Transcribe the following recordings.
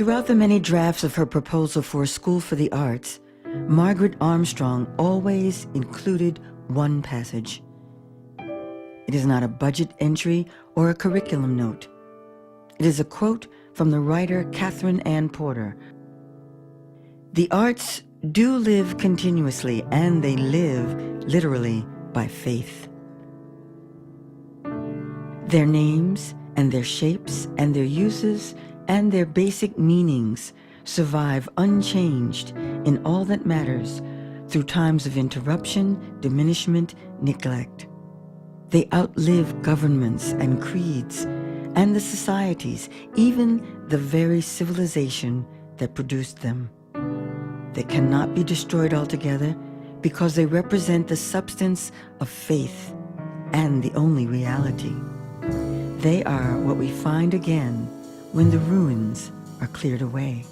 Throughout the many drafts of her proposal for a school for the arts, Margaret Armstrong always included one passage. It is not a budget entry or a curriculum note. It is a quote from the writer Catherine Ann Porter. "The arts do live continuously, and they live literally by faith. Their names and their shapes and their uses and their basic meanings survive unchanged in all that matters through times of interruption, diminishment, neglect. They outlive governments and creeds and the societies, even the very civilization that produced them. They cannot be destroyed altogether because they represent the substance of faith and the only reality. They are what we find again when the ruins are cleared away."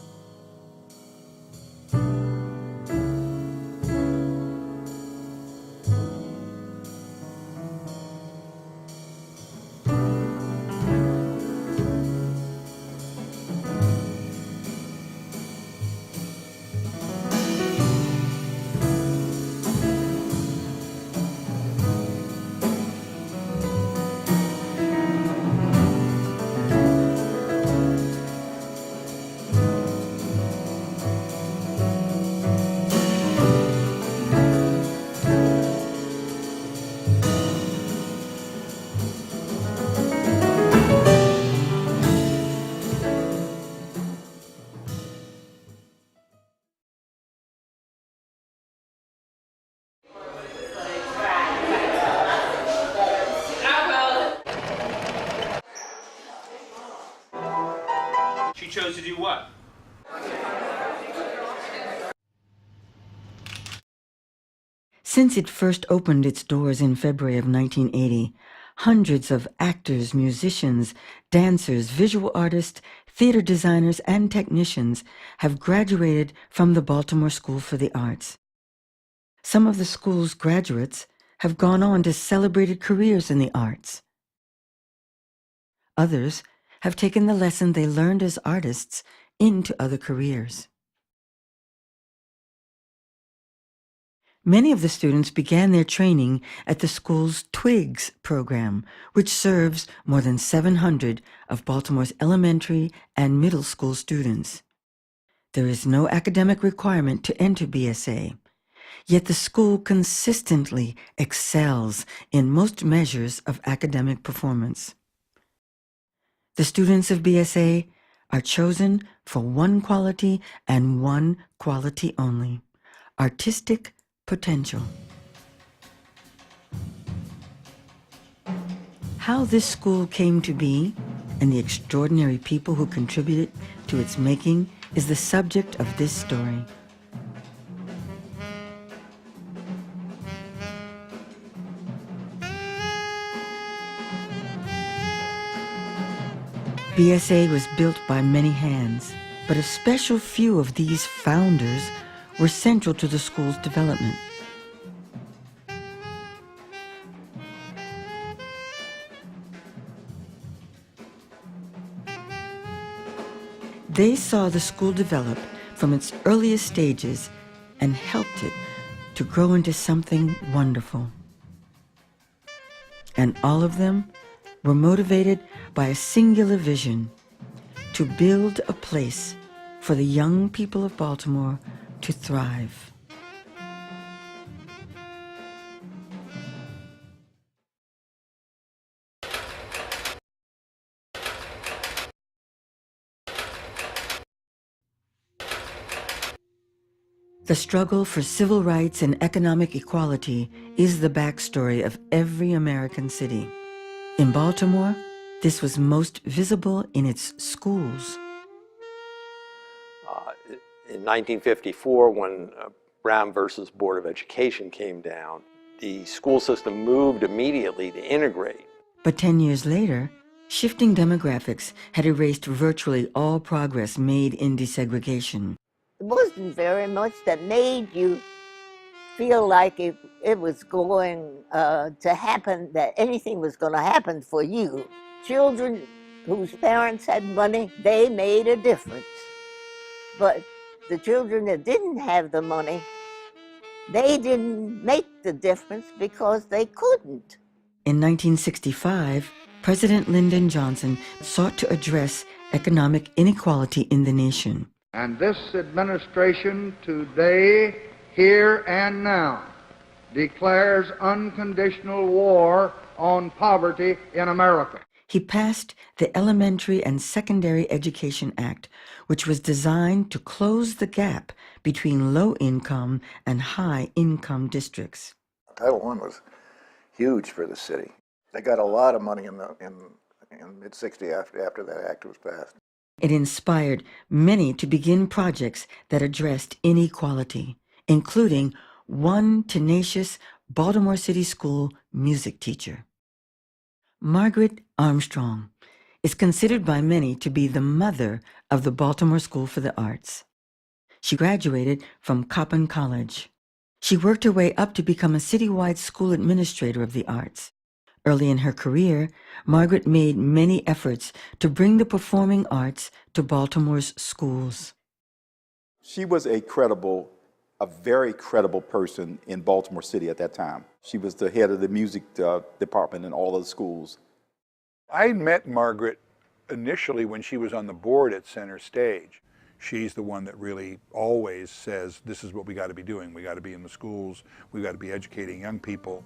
She chose to do what? Since it first opened its doors in February of 1980, hundreds of actors, musicians, dancers, visual artists, theater designers, and technicians have graduated from the Baltimore School for the Arts. Some of the school's graduates have gone on to celebrated careers in the arts. Others have taken the lesson they learned as artists into other careers. Many of the students began their training at the school's TWIGS program, which serves more than 700 of Baltimore's elementary and middle school students. There is no academic requirement to enter BSA, yet the school consistently excels in most measures of academic performance. The students of BSA are chosen for one quality and one quality only: artistic potential. How this school came to be and the extraordinary people who contributed to its making is the subject of this story. BSA was built by many hands, but a special few of these founders were central to the school's development. They saw the school develop from its earliest stages and helped it to grow into something wonderful. And all of them were motivated by a singular vision: to build a place for the young people of Baltimore to thrive. The struggle for civil rights and economic equality is the backstory of every American city. In Baltimore, this was most visible in its schools. In 1954, when Brown versus Board of Education came down, the school system moved immediately to integrate. But 10 years later, shifting demographics had erased virtually all progress made in desegregation. It wasn't very much that made you feel like it was going to happen, that anything was going to happen for you. Children whose parents had money, they made a difference. But the children that didn't have the money, they didn't make the difference because they couldn't. In 1965, President Lyndon Johnson sought to address economic inequality in the nation. And this administration today, here and now, declares unconditional war on poverty in America. He passed the Elementary and Secondary Education Act, which was designed to close the gap between low-income and high-income districts. Title I was huge for the city. They got a lot of money in mid-60 after that act was passed. It inspired many to begin projects that addressed inequality, including one tenacious Baltimore City School music teacher. Margaret Armstrong is considered by many to be the mother of the Baltimore School for the Arts. She graduated from Coppin College. She worked her way up to become a citywide school administrator of the arts. Early in her career, Margaret made many efforts to bring the performing arts to Baltimore's schools. She was a very credible person in Baltimore City at that time. She was the head of the music department in all of the schools. I met Margaret initially when she was on the board at Center Stage. She's the one that really always says, this is what we got to be doing. We got to be in the schools. We got to be educating young people.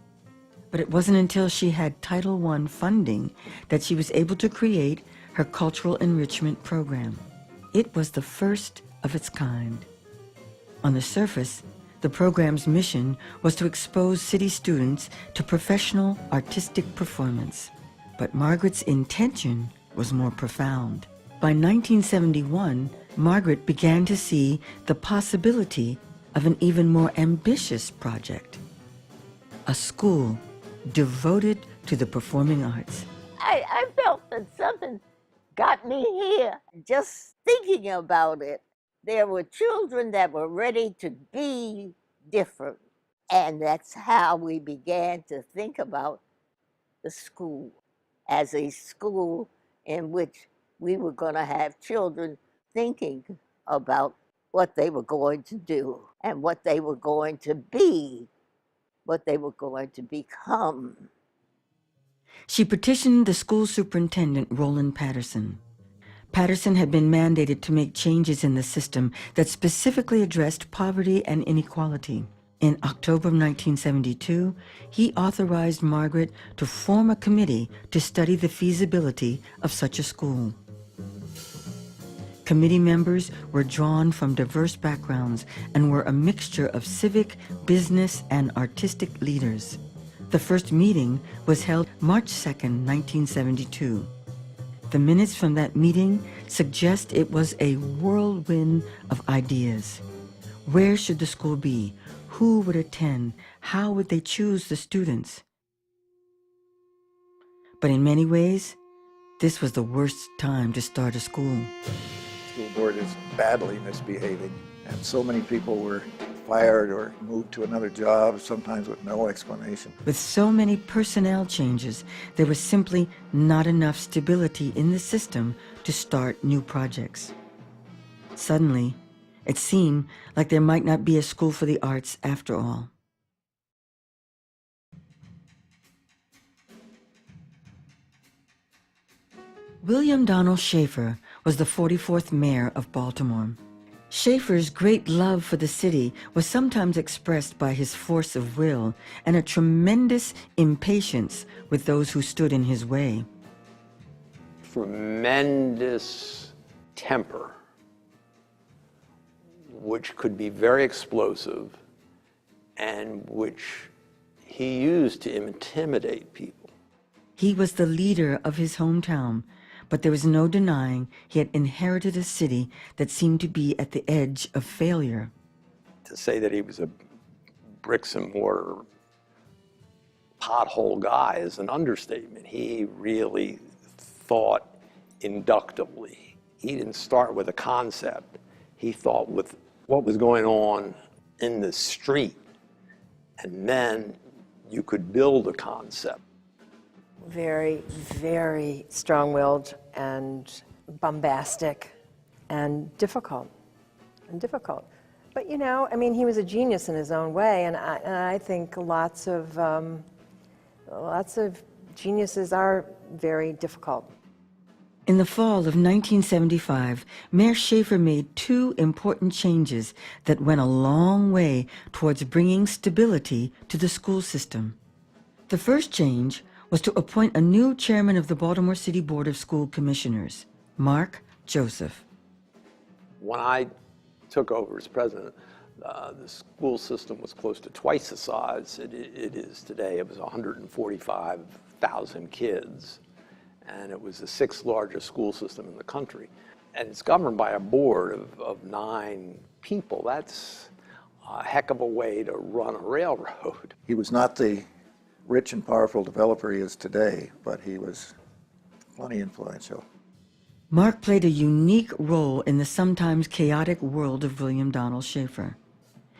But it wasn't until she had Title I funding that she was able to create her cultural enrichment program. It was the first of its kind. On the surface, the program's mission was to expose city students to professional artistic performance. But Margaret's intention was more profound. By 1971, Margaret began to see the possibility of an even more ambitious project: a school devoted to the performing arts. I felt that something got me here just thinking about it. There were children that were ready to be different, and that's how we began to think about the school as a school in which we were going to have children thinking about what they were going to do and what they were going to be, what they were going to become. She petitioned the school superintendent, Roland Patterson. Patterson had been mandated to make changes in the system that specifically addressed poverty and inequality. In October of 1972, he authorized Margaret to form a committee to study the feasibility of such a school. Committee members were drawn from diverse backgrounds and were a mixture of civic, business, and artistic leaders. The first meeting was held March 2nd, 1972. The minutes from that meeting suggest it was a whirlwind of ideas. Where should the school be? Who would attend? How would they choose the students? But in many ways, this was the worst time to start a school. The school board is badly misbehaving, and so many people were fired or moved to another job, sometimes with no explanation. With so many personnel changes, there was simply not enough stability in the system to start new projects. Suddenly, it seemed like there might not be a school for the arts after all. William Donald Schaefer was the 44th mayor of Baltimore. Schaefer's great love for the city was sometimes expressed by his force of will and a tremendous impatience with those who stood in his way. Tremendous temper, which could be very explosive and which he used to intimidate people. He was the leader of his hometown, but there was no denying he had inherited a city that seemed to be at the edge of failure. To say that he was a bricks and mortar pothole guy is an understatement. He really thought inductively. He didn't start with a concept. He thought with what was going on in the street, and then you could build a concept. Very, very strong-willed and bombastic and difficult. and difficult. But you know, I mean, he was a genius in his own way, and I think lots of geniuses are very difficult. In the fall of 1975, Mayor Schaefer made two important changes that went a long way towards bringing stability to the school system. The first change was to appoint a new chairman of the Baltimore City Board of School Commissioners, Mark Joseph. When I took over as president, the school system was close to twice the size it is today. It was 145,000 kids, and it was the sixth largest school system in the country. And it's governed by a board of 9 people. That's a heck of a way to run a railroad. He was not the rich and powerful developer he is today, but he was plenty influential. Mark played a unique role in the sometimes chaotic world of William Donald Schaefer.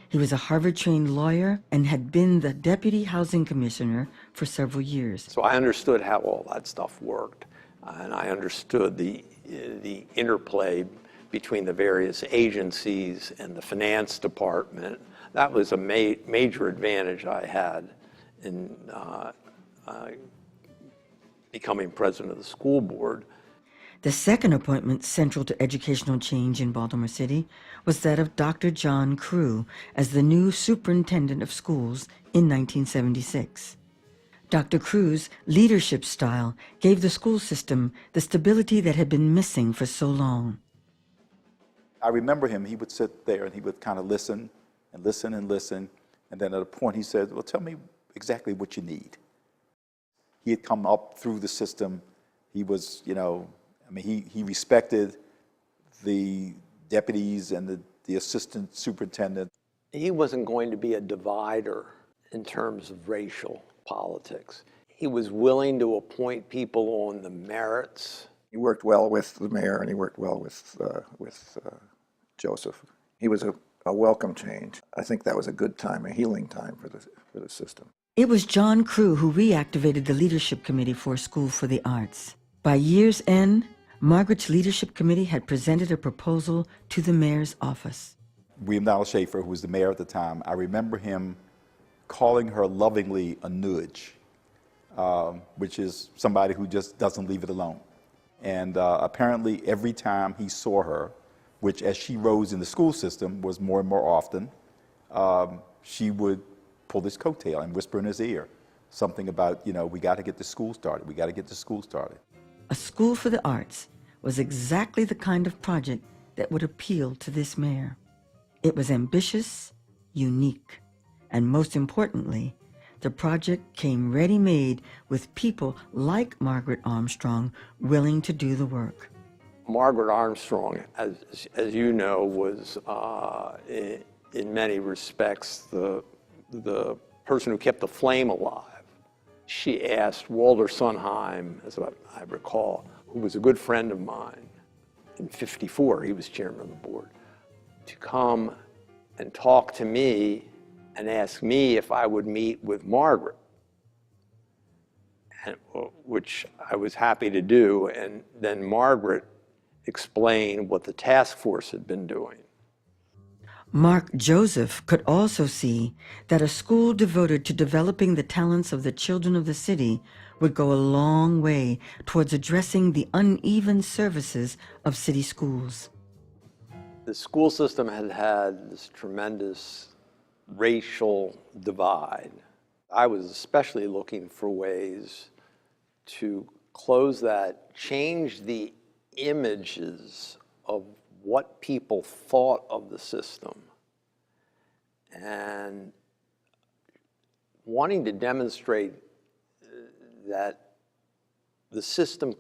He was a Harvard-trained lawyer and had been the deputy housing commissioner for several years. So I understood how all that stuff worked, and I understood the interplay between the various agencies and the finance department. That was a major advantage I had in becoming president of the school board. The second appointment central to educational change in Baltimore City was that of Dr. John Crew as the new superintendent of schools in 1976. Dr. Crew's leadership style gave the school system the stability that had been missing for so long. I remember him, he would sit there and he would kind of listen and listen and listen, and then at a point he said, well, tell me exactly what you need. He had come up through the system. He was, you know, I mean, he respected the deputies and the assistant superintendent. He wasn't going to be a divider in terms of racial politics. He was willing to appoint people on the merits. He worked well with the mayor, and he worked well with Joseph. He was a welcome change. I think that was a good time, a healing time for the system. It was John Crew who reactivated the Leadership Committee for School for the Arts. By year's end, Margaret's leadership committee had presented a proposal to the mayor's office. William Donald Schaefer, who was the mayor at the time, I remember him calling her lovingly a nudge, which is somebody who just doesn't leave it alone. And apparently every time he saw her, which as she rose in the school system was more and more often, she would pull his coattail and whisper in his ear something about, you know, we got to get the school started, we got to get the school started. A school for the arts was exactly the kind of project that would appeal to this mayor. It was ambitious, unique, and most importantly, the project came ready-made with people like Margaret Armstrong willing to do the work. Margaret Armstrong, as you know, was in many respects the person who kept the flame alive. She asked Walter Sondheim, as I recall, who was a good friend of mine, in '54, he was chairman of the board, to come and talk to me and ask me if I would meet with Margaret, which I was happy to do. And then Margaret explained what the task force had been doing. Mark Joseph could also see that a school devoted to developing the talents of the children of the city would go a long way towards addressing the uneven services of city schools. The school system had this tremendous racial divide. I was especially looking for ways to close that, change the images of what people thought of the system, and wanting to demonstrate that the system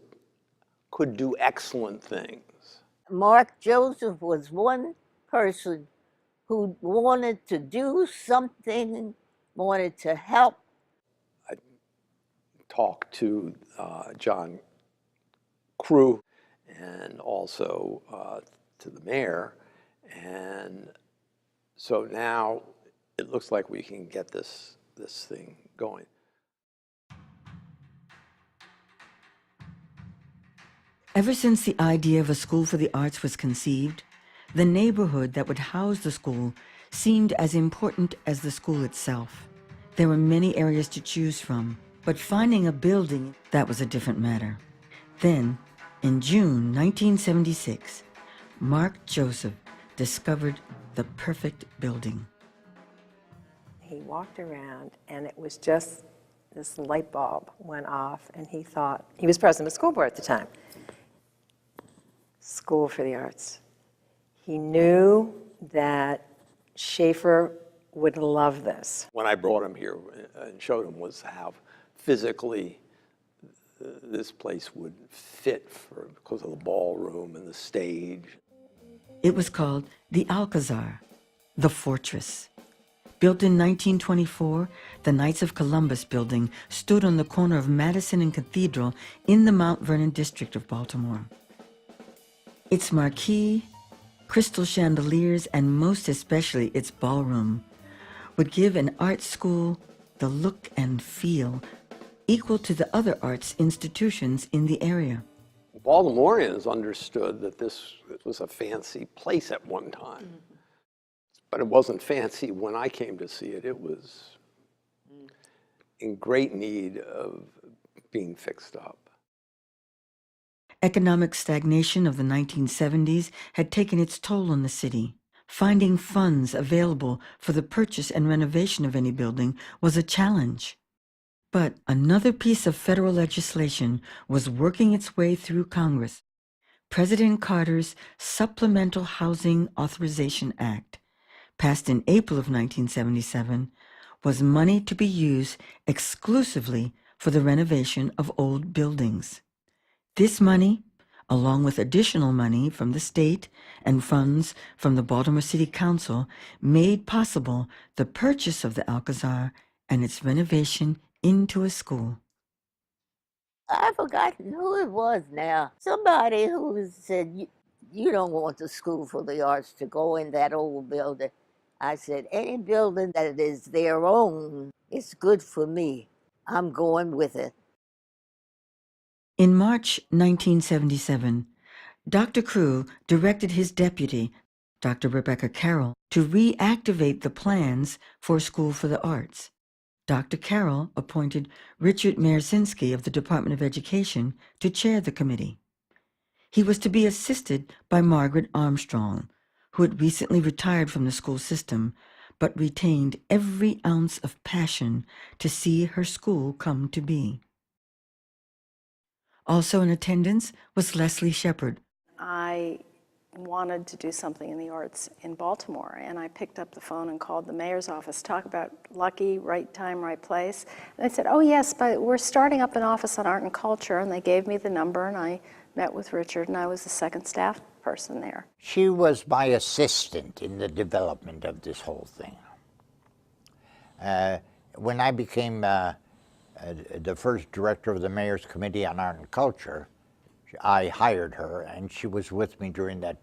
could do excellent things. Mark Joseph was one person who wanted to do something, wanted to help. I talked to John Crew and also to the mayor, and so now it looks like we can get this thing going. Ever since the idea of a school for the arts was conceived, The neighborhood that would house the school seemed as important as the school itself. There were many areas to choose from, but finding a building, that was a different matter. Then, in June 1976, Mark Joseph discovered the perfect building. He walked around, and it was just this light bulb went off, and he thought, he was president of the school board at the time, School for the Arts. He knew that Schaefer would love this. When I brought him here and showed him was how physically this place would fit because of the ballroom and the stage. It was called the Alcazar, the fortress. Built in 1924, the Knights of Columbus building stood on the corner of Madison and Cathedral in the Mount Vernon district of Baltimore. Its marquee, crystal chandeliers, and most especially its ballroom would give an art school the look and feel equal to the other arts institutions in the area. Baltimoreans understood that this was a fancy place at one time. Mm-hmm. But it wasn't fancy when I came to see it. It was in great need of being fixed up. Economic stagnation of the 1970s had taken its toll on the city. Finding funds available for the purchase and renovation of any building was a challenge. But another piece of federal legislation was working its way through Congress. President Carter's Supplemental Housing Authorization Act, passed in April of 1977, was money to be used exclusively for the renovation of old buildings. This money, along with additional money from the state and funds from the Baltimore City Council, made possible the purchase of the Alcazar and its renovation into a school. I've forgotten who it was now. Somebody who said, you don't want the School for the Arts to go in that old building. I said, any building that is their own is good for me. I'm going with it. In March 1977, Dr. Crew directed his deputy, Dr. Rebecca Carroll, to reactivate the plans for School for the Arts. Dr. Carroll appointed Richard Marcinski of the Department of Education to chair the committee. He was to be assisted by Margaret Armstrong, who had recently retired from the school system, but retained every ounce of passion to see her school come to be. Also in attendance was Leslie Shepard. I wanted to do something in the arts in Baltimore, and I picked up the phone and called the mayor's office. Talk about lucky, right time, right place. And they said, oh yes, but we're starting up an office on art and culture, and they gave me the number, and I met with Richard, and I was the second staff person there. She was my assistant in the development of this whole thing. When I became the first director of the Mayor's Committee on Art and Culture, I hired her, and she was with me during that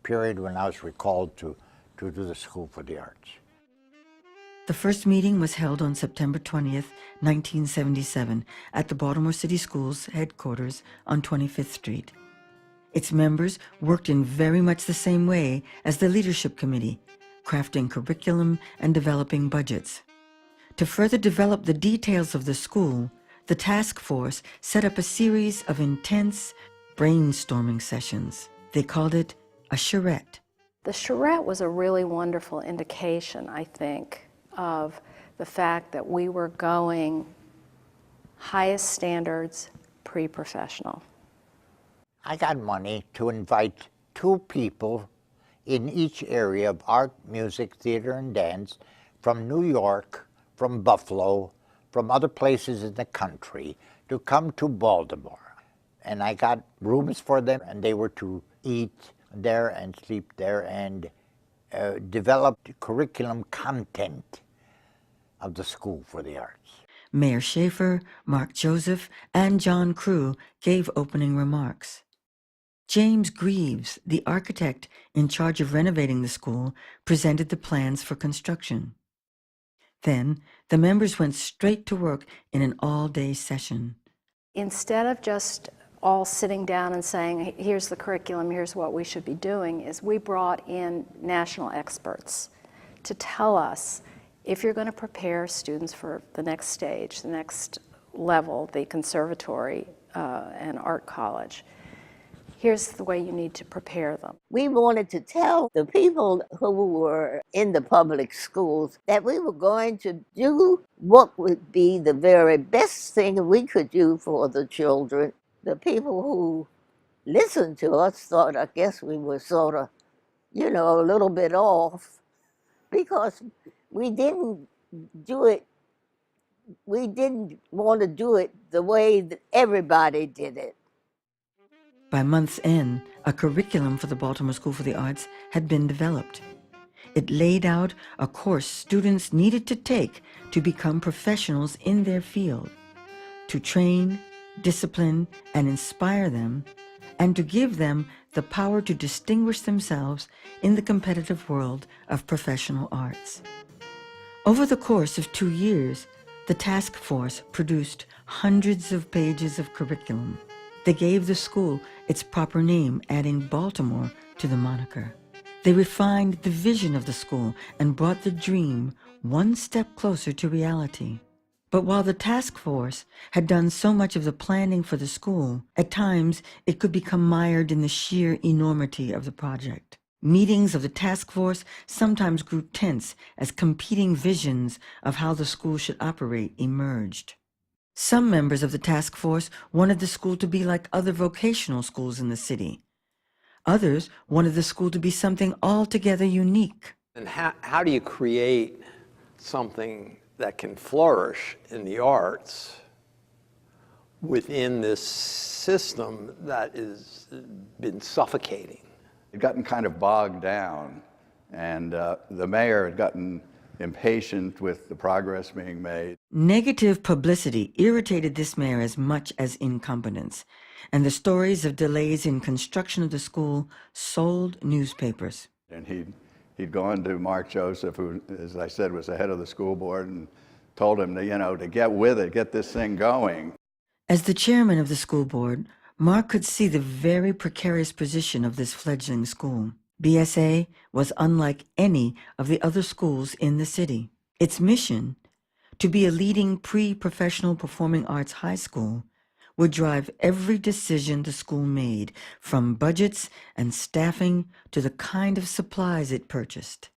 period when I was recalled to do the School for the Arts. The first meeting was held on September 20th, 1977, at the Baltimore City Schools headquarters on 25th Street. Its members worked in very much the same way as the Leadership Committee, crafting curriculum and developing budgets. To further develop the details of the school, the task force set up a series of intense brainstorming sessions. They called it a charrette. The charrette was a really wonderful indication, I think, of the fact that we were going highest standards, pre-professional. I got money to invite 2 people in each area of art, music, theater, and dance from New York, from Buffalo, from other places in the country to come to Baltimore. And I got rooms for them, and they were to eat there and sleep there and develop curriculum content of the School for the Arts. Mayor Schaefer, Mark Joseph, and John Crew gave opening remarks. James Greaves, the architect in charge of renovating the school, presented the plans for construction. Then, the members went straight to work in an all-day session. Instead of just all sitting down and saying, here's the curriculum, here's what we should be doing, is we brought in national experts to tell us, if you're going to prepare students for the next stage, the next level, the conservatory and art college, here's the way you need to prepare them. We wanted to tell the people who were in the public schools that we were going to do what would be the very best thing we could do for the children. The people who listened to us thought, I guess we were sort of, you know, a little bit off, because we didn't do it, we didn't want to do it the way that everybody did it. By month's end, a curriculum for the Baltimore School for the Arts had been developed. It laid out a course students needed to take to become professionals in their field, to train, discipline, and inspire them, and to give them the power to distinguish themselves in the competitive world of professional arts. Over the course of 2 years, the task force produced hundreds of pages of curriculum. They gave the school its proper name, adding Baltimore to the moniker. They refined the vision of the school and brought the dream one step closer to reality. But while the task force had done so much of the planning for the school, at times it could become mired in the sheer enormity of the project. Meetings of the task force sometimes grew tense as competing visions of how the school should operate emerged. Some members of the task force wanted the school to be like other vocational schools in the city. Others wanted the school to be something altogether unique. And how do you create something that can flourish in the arts within this system that has been suffocating? It had gotten kind of bogged down, and the mayor had gotten impatient with the progress being made. Negative publicity irritated this mayor as much as incompetence, and the stories of delays in construction of the school sold newspapers. And he'd gone to Mark Joseph, who, as I said, was the head of the school board, and told him to, to get with it, get this thing going. As the chairman of the school board, Mark could see the very precarious position of this fledgling school. BSA was unlike any of the other schools in the city. Its mission, to be a leading pre-professional performing arts high school, would drive every decision the school made, from budgets and staffing to the kind of supplies it purchased.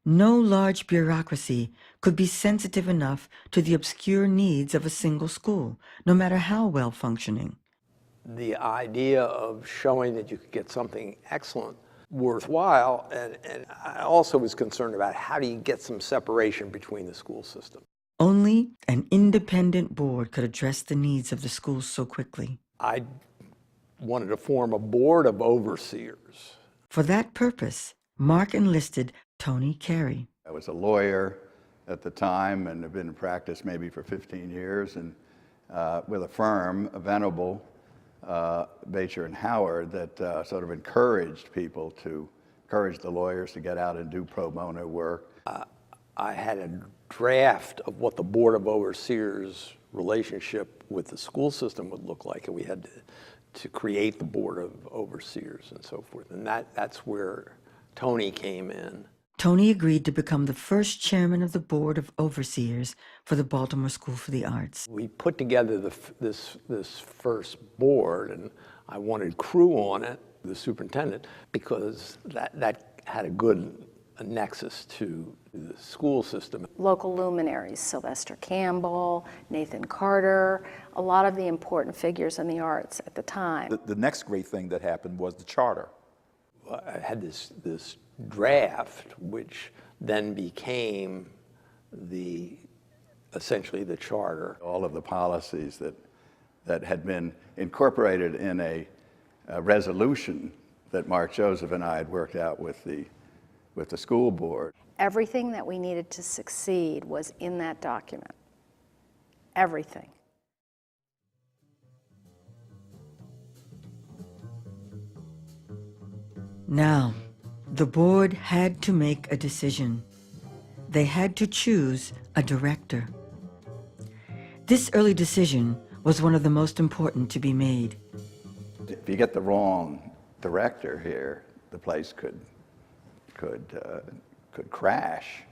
No large bureaucracy could be sensitive enough to the obscure needs of a single school, no matter how well functioning. The idea of showing that you could get something excellent worthwhile, and I also was concerned about how do you get some separation between the school system. Only an independent board could address the needs of the schools so quickly. I wanted to form a board of overseers. For that purpose, Mark enlisted Tony Carey. I was a lawyer at the time and had been in practice maybe for 15 years, and with a firm, Venable, Bacher and Howard, that sort of encouraged the lawyers to get out and do pro bono work. I had a draft of what the Board of Overseers relationship with the school system would look like, and we had to create the Board of Overseers and so forth. And that's where Tony came in. Tony agreed to become the first chairman of the Board of Overseers for the Baltimore School for the Arts. We put together this first board, and I wanted crew on it, the superintendent, because that had a nexus to the school system. Local luminaries, Sylvester Campbell, Nathan Carter, a lot of the important figures in the arts at the time. The next great thing that happened was the charter. I had this draft, which then became essentially the charter. All of the policies that had been incorporated in a resolution that Mark Joseph and I had worked out with the school board. Everything that we needed to succeed was in that document. Everything. Now, the board had to make a decision. They had to choose a director. This early decision was one of the most important to be made. If you get the wrong director here, the place could crash.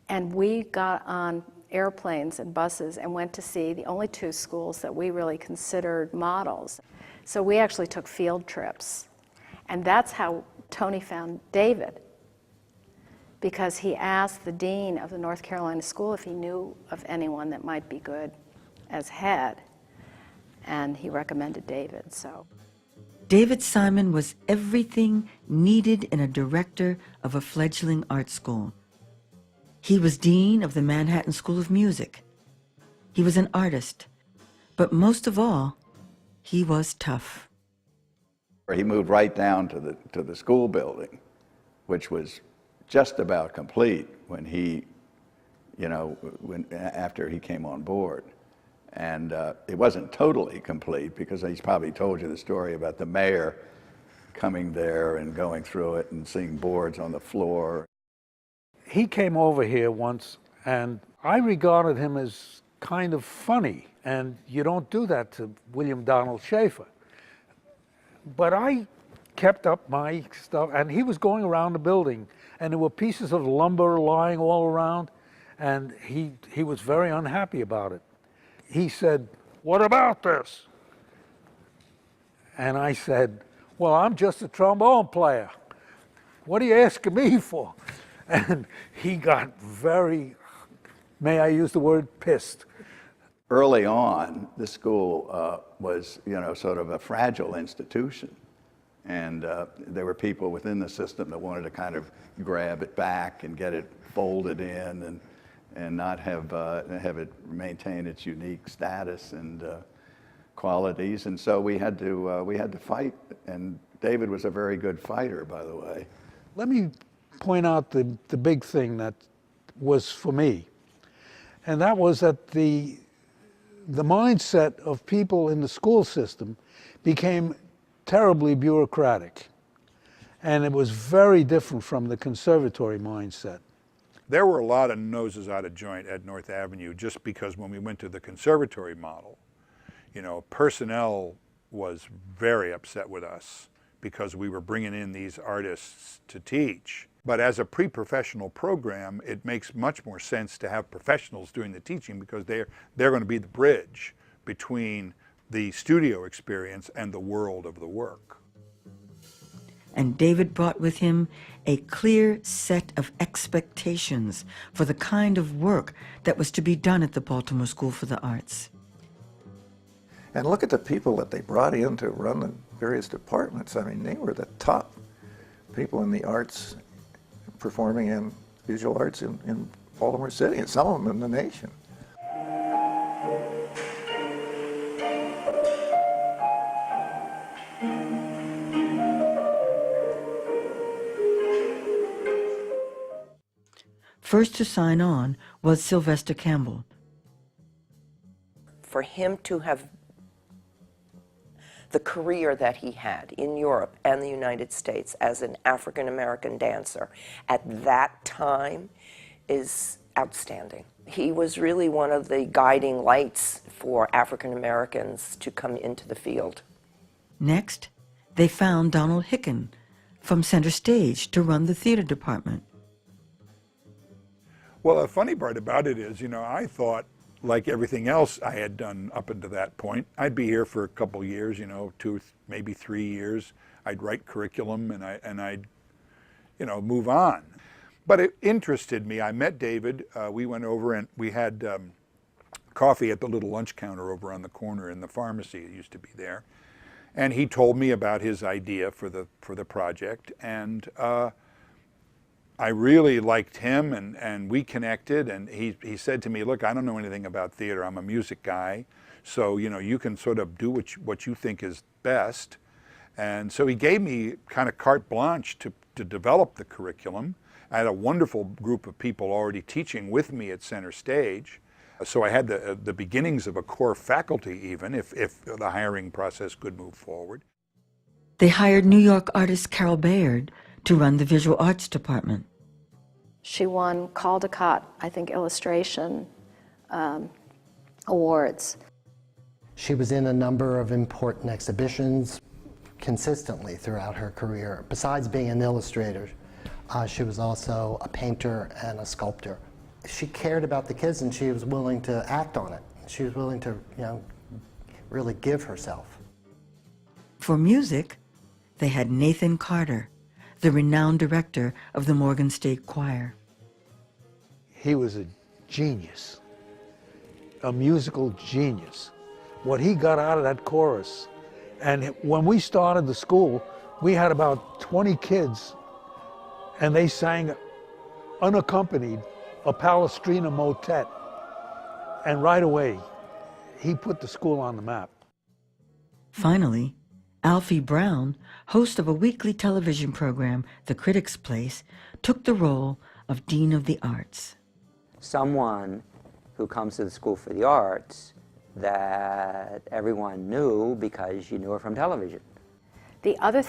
And we got on airplanes and buses and went to see the only two schools that we really considered models. So we actually took field trips. And that's how Tony found David, because he asked the dean of the North Carolina school if he knew of anyone that might be good as head, and he recommended David. So David Simon was everything needed in a director of a fledgling art school. He was dean of the Manhattan School of Music. He was an artist, but most of all, he was tough. He moved right down to the school building, which was just about complete when he, after he came on board. And it wasn't totally complete, because he's probably told you the story about the mayor coming there and going through it and seeing boards on the floor. He came over here once, and I regarded him as kind of funny, and you don't do that to William Donald Schaefer. But I kept up my stuff, and he was going around the building, and there were pieces of lumber lying all around, and he was very unhappy about it. He said, "What about this?" And I said, "Well, I'm just a trombone player. What are you asking me for?" And he got very, may I use the word, pissed. Early on, the school was, sort of a fragile institution. And there were people within the system that wanted to kind of grab it back and get it folded in and not have it maintain its unique status and qualities. And so we had to fight. And David was a very good fighter, by the way. Let me point out the big thing that was for me. And that was that the mindset of people in the school system became terribly bureaucratic. And it was very different from the conservatory mindset. There were a lot of noses out of joint at North Avenue, just because when we went to the conservatory model, personnel was very upset with us because we were bringing in these artists to teach. But as a pre-professional program, it makes much more sense to have professionals doing the teaching, because they're going to be the bridge between the studio experience and the world of the work. And David brought with him a clear set of expectations for the kind of work that was to be done at the Baltimore School for the Arts. And look at the people that they brought in to run the various departments. I mean, they were the top people in the arts, performing in visual arts in Baltimore City, and some of them in the nation. First to sign on was Sylvester Campbell. For him to have the career that he had in Europe and the United States as an African-American dancer at that time is outstanding. He was really one of the guiding lights for African-Americans to come into the field. Next, they found Donald Hicken from Center Stage to run the theater department. Well, the funny part about it is, I thought, like everything else I had done up until that point, I'd be here for a couple years, 2, maybe 3 years. I'd write curriculum and I'd move on. But it interested me. I met David. We went over and we had coffee at the little lunch counter over on the corner in the pharmacy. It used to be there. And he told me about his idea for the project. And I really liked him, and we connected, and he said to me, "Look, I don't know anything about theater. I'm a music guy, so you can sort of do what you think is best." And so he gave me kind of carte blanche to develop the curriculum. I had a wonderful group of people already teaching with me at Center Stage, so I had the beginnings of a core faculty, even if the hiring process could move forward. They hired New York artist Carol Bayard to run the visual arts department. she won Caldecott, I think, illustration awards. She was in a number of important exhibitions, consistently throughout her career. Besides being an illustrator, she was also a painter and a sculptor. She cared about the kids and she was willing to act on it. She was willing to, really give herself. For music, they had Nathan Carter, the renowned director of the Morgan State Choir. He was a genius, a musical genius. What he got out of that chorus, and when we started the school, we had about 20 kids, and they sang unaccompanied a Palestrina motet, and right away, he put the school on the map. Finally, Alfie Brown, host of a weekly television program, The Critic's Place, took the role of Dean of the Arts. Someone who comes to the School for the Arts that everyone knew because you knew her from television. The other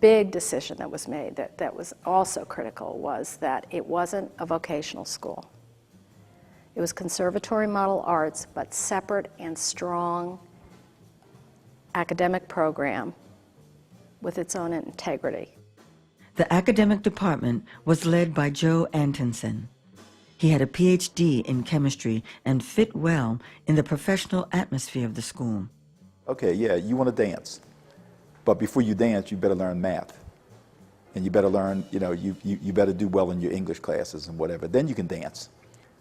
big decision that was made that was also critical was that it wasn't a vocational school. It was conservatory model arts, but separate and strong academic program with its own integrity. The academic department was led by Joe Antonsen. He had a PhD in chemistry and fit well in the professional atmosphere of the school. Okay, yeah, you want to dance. But before you dance, you better learn math. And you better learn, you better do well in your English classes and whatever. Then you can dance.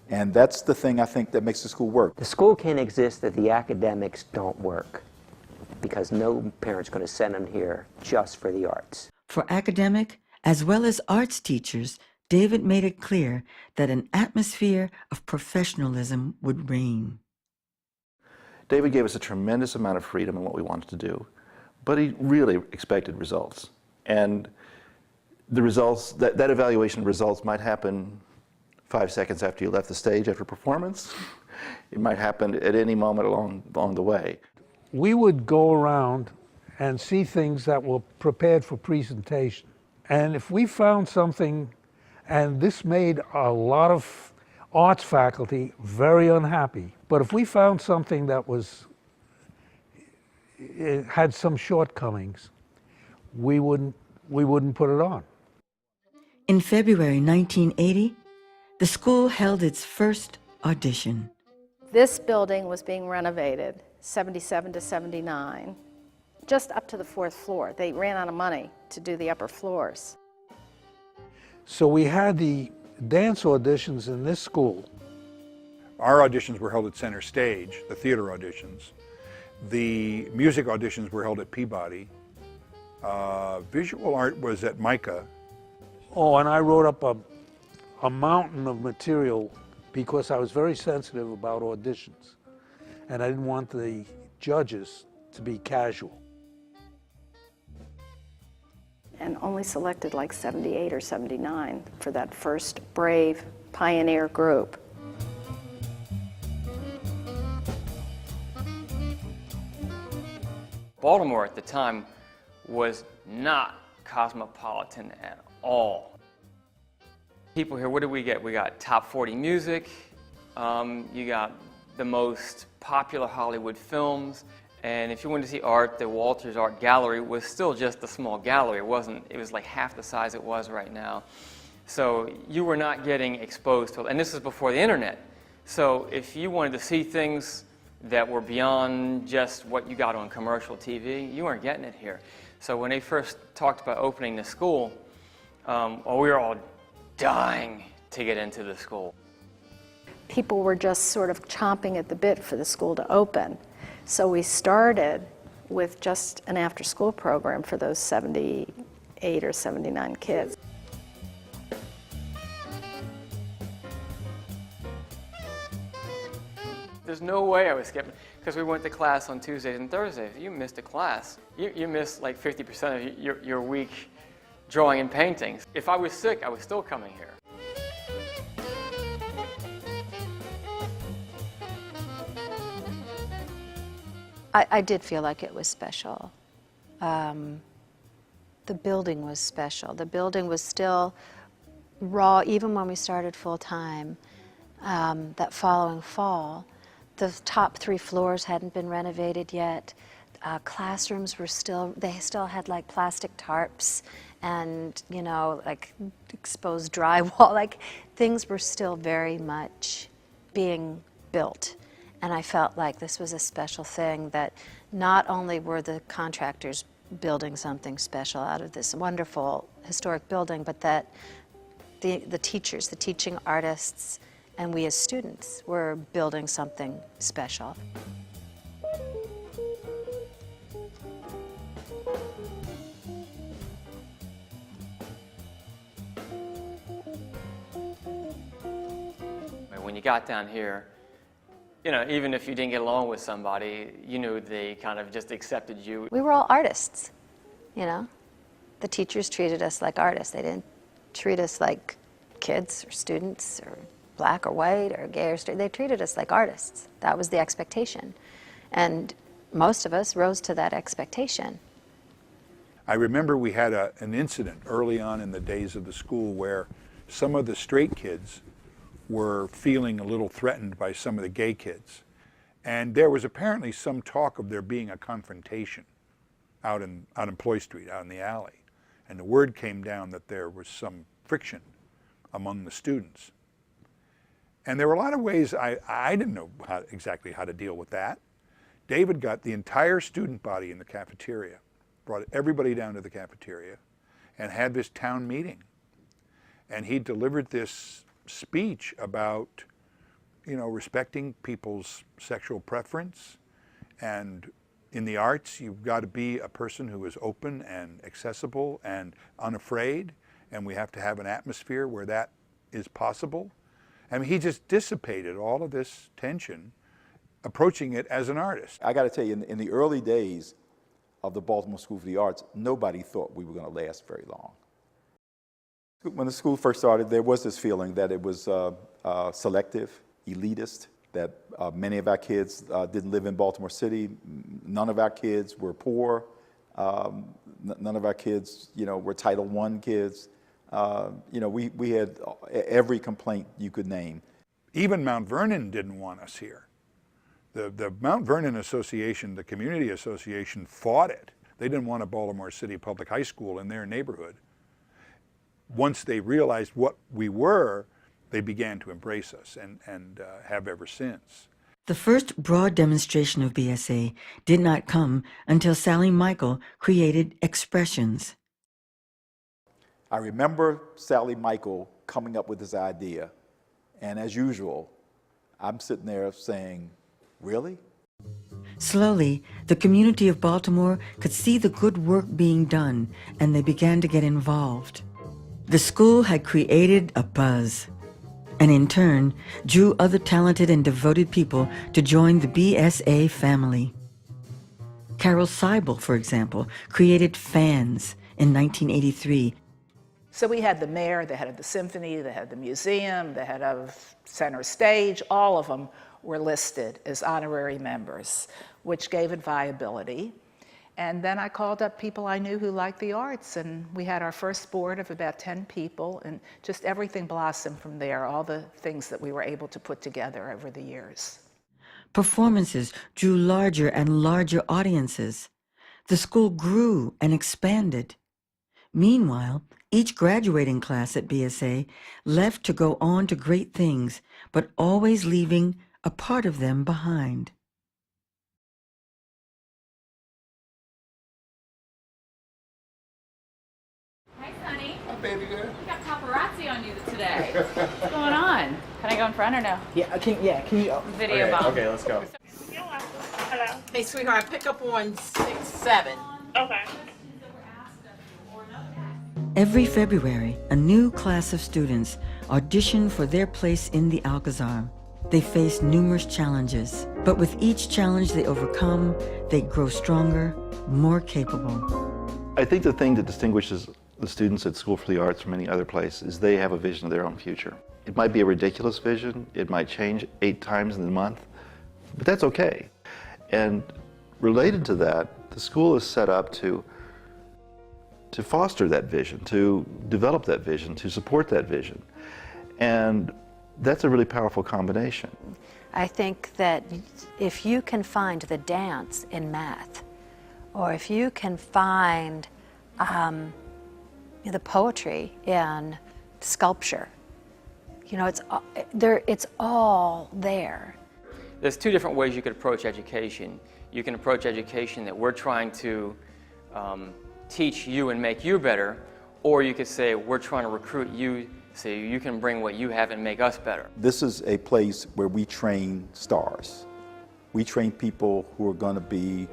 And that's the thing I think that makes the school work. The school can't exist if the academics don't work, because no parent's going to send them here just for the arts. For academic as well as arts teachers, David made it clear that an atmosphere of professionalism would reign. David gave us a tremendous amount of freedom in what we wanted to do, but he really expected results. And the results, that evaluation of results might happen 5 seconds after you left the stage after performance. It might happen at any moment along the way. We would go around and see things that were prepared for presentation. And if we found something, and this made a lot of arts faculty very unhappy, but if we found something that it had some shortcomings, we wouldn't put it on. In February 1980, the school held its first audition. This building was being renovated, 77 to 79, just up to the 4th floor. They ran out of money to do the upper floors. So we had the dance auditions in this school. Our auditions were held at Center Stage, the theater auditions. The music auditions were held at Peabody. Visual art was at Micah. Oh, and I wrote up a mountain of material because I was very sensitive about auditions. And I didn't want the judges to be casual. And only selected like 78 or 79 for that first brave pioneer group. Baltimore at the time was not cosmopolitan at all. People here, what did we get? We got top 40 music, you got the most popular Hollywood films, and if you wanted to see art, the Walters Art Gallery was still just a small gallery. It was like half the size it was right now. So you were not getting exposed to it, and this is before the internet. So if you wanted to see things that were beyond just what you got on commercial TV, you weren't getting it here. So when they first talked about opening the school, we were all dying to get into the school. People were just sort of chomping at the bit for the school to open. So we started with just an after-school program for those 78 or 79 kids. There's no way I was skipping, because we went to class on Tuesdays and Thursdays. You missed a class. You missed like 50% of your week drawing and painting. If I was sick, I was still coming here. I did feel like it was special. The building was special. The building was still raw, even when we started full-time. That following fall, the top 3 floors hadn't been renovated yet. Classrooms were they still had like plastic tarps and, you know, like exposed drywall, like things were still very much being built. And I felt like this was a special thing, that not only were the contractors building something special out of this wonderful historic building, but that the teachers, the teaching artists, and we as students were building something special. When you got down here, you know, even if you didn't get along with somebody, you knew they kind of just accepted you. We were all artists, you know. The teachers treated us like artists. They didn't treat us like kids or students or black or white or gay or straight. They treated us like artists. That was the expectation. And most of us rose to that expectation. I remember we had an incident early on in the days of the school where some of the straight kids were feeling a little threatened by some of the gay kids. And there was apparently some talk of there being a confrontation out in Ploy Street, out in the alley. And the word came down that there was some friction among the students. And there were a lot of ways I didn't know exactly how to deal with that. David got the entire student body in the cafeteria, brought everybody down to the cafeteria, and had this town meeting. And he delivered this speech about, you know, respecting people's sexual preference, and in the arts you've got to be a person who is open and accessible and unafraid, and we have to have an atmosphere where that is possible. I mean, he just dissipated all of this tension, approaching it as an artist. I got to tell you, in the early days of the Baltimore School for the Arts, nobody thought we were going to last very long. When the school first started, there was this feeling that it was selective, elitist, that many of our kids didn't live in Baltimore City. None of our kids were poor. None of our kids, you know, were Title I kids. You know, we had every complaint you could name. Even Mount Vernon didn't want us here. The Mount Vernon Association, the community association, fought it. They didn't want a Baltimore City Public High School in their neighborhood. Once they realized what we were, they began to embrace us and have ever since. The first broad demonstration of BSA did not come until Sally Michael created Expressions. I remember Sally Michael coming up with this idea, and as usual, I'm sitting there saying, really? Slowly, the community of Baltimore could see the good work being done, and they began to get involved. The school had created a buzz, and in turn, drew other talented and devoted people to join the BSA family. Carol Seibel, for example, created FANS in 1983. So we had the mayor, the head of the symphony, the head of the museum, the head of center stage, all of them were listed as honorary members, which gave it viability. And then I called up people I knew who liked the arts, and we had our first board of about 10 people, and just everything blossomed from there, all the things that we were able to put together over the years. Performances drew larger and larger audiences. The school grew and expanded. Meanwhile, each graduating class at BSA left to go on to great things, but always leaving a part of them behind. Baby girl. You got paparazzi on you today. What's going on? Can I go in front or no? Yeah, can you Video bomb. Okay, let's go. Hello. Hey, sweetheart, pick up on 6-7. Okay. Every February, a new class of students audition for their place in the Alcazar. They face numerous challenges, but with each challenge they overcome, they grow stronger, more capable. I think the thing that distinguishes the students at School for the Arts from any other place is they have a vision of their own future. It might be a ridiculous vision, it might change 8 times in a month, but that's okay. And related to that, the school is set up to foster that vision, to develop that vision, to support that vision. And that's a really powerful combination. I think that if you can find the dance in math, or if you can find the poetry in sculpture, it's all there. There's two different ways you could approach education. You can approach education that we're trying to teach you and make you better, or you could say we're trying to recruit you so you can bring what you have and make us better. This is a place where we train stars. We train people who are going to be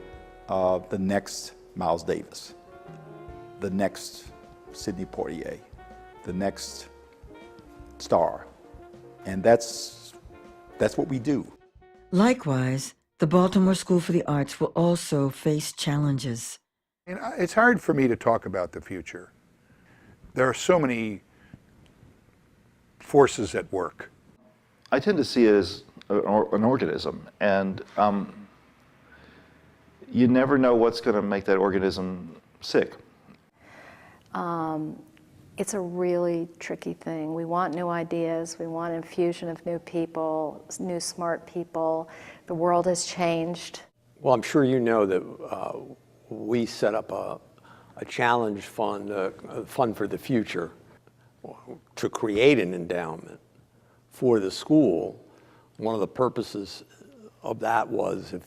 the next Miles Davis, the next Sidney Poitier, the next star. And that's what we do. Likewise, the Baltimore School for the Arts will also face challenges. And it's hard for me to talk about the future. There are so many forces at work. I tend to see it as an organism, and you never know what's going to make that organism sick. It's a really tricky thing. We want new ideas, we want infusion of new people, new smart people. The world has changed. Well, I'm sure you know that we set up a challenge fund, a fund for the future, to create an endowment for the school. One of the purposes of that was if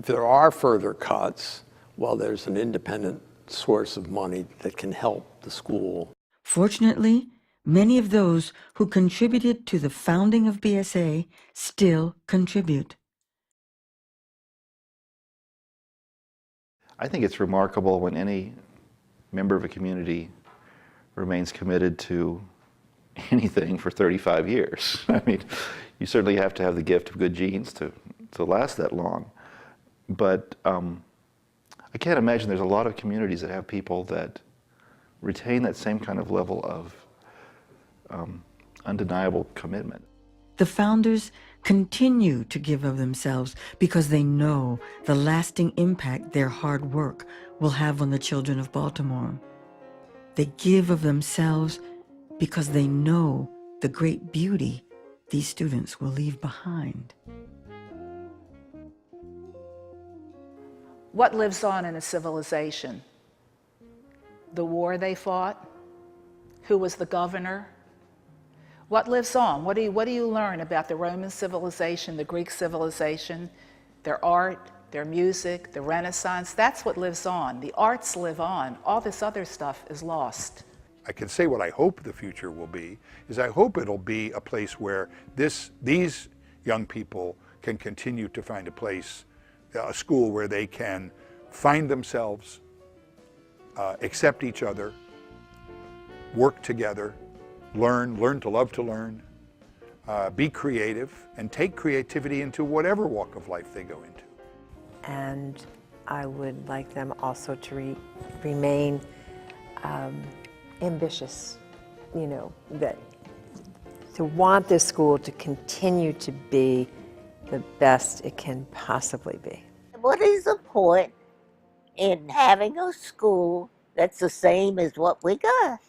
there are further cuts, well, there's an independent source of money that can help the school. Fortunately, many of those who contributed to the founding of BSA still contribute. I think it's remarkable when any member of a community remains committed to anything for 35 years. I mean, you certainly have to have the gift of good genes to last that long. But I can't imagine there's a lot of communities that have people that retain that same kind of level of undeniable commitment. The founders continue to give of themselves because they know the lasting impact their hard work will have on the children of Baltimore. They give of themselves because they know the great beauty these students will leave behind. What lives on in a civilization? The war they fought? Who was the governor? What lives on? What do you learn about the Roman civilization, the Greek civilization, their art, their music, the Renaissance? That's what lives on. The arts live on. All this other stuff is lost. I can say what I hope the future will be, is I hope it'll be a place where these young people can continue to find a place, a school where they can find themselves, accept each other, work together, learn to love to learn, be creative, and take creativity into whatever walk of life they go into. And I would like them also to remain ambitious, that to want this school to continue to be the best it can possibly be. What is the point in having a school that's the same as what we got?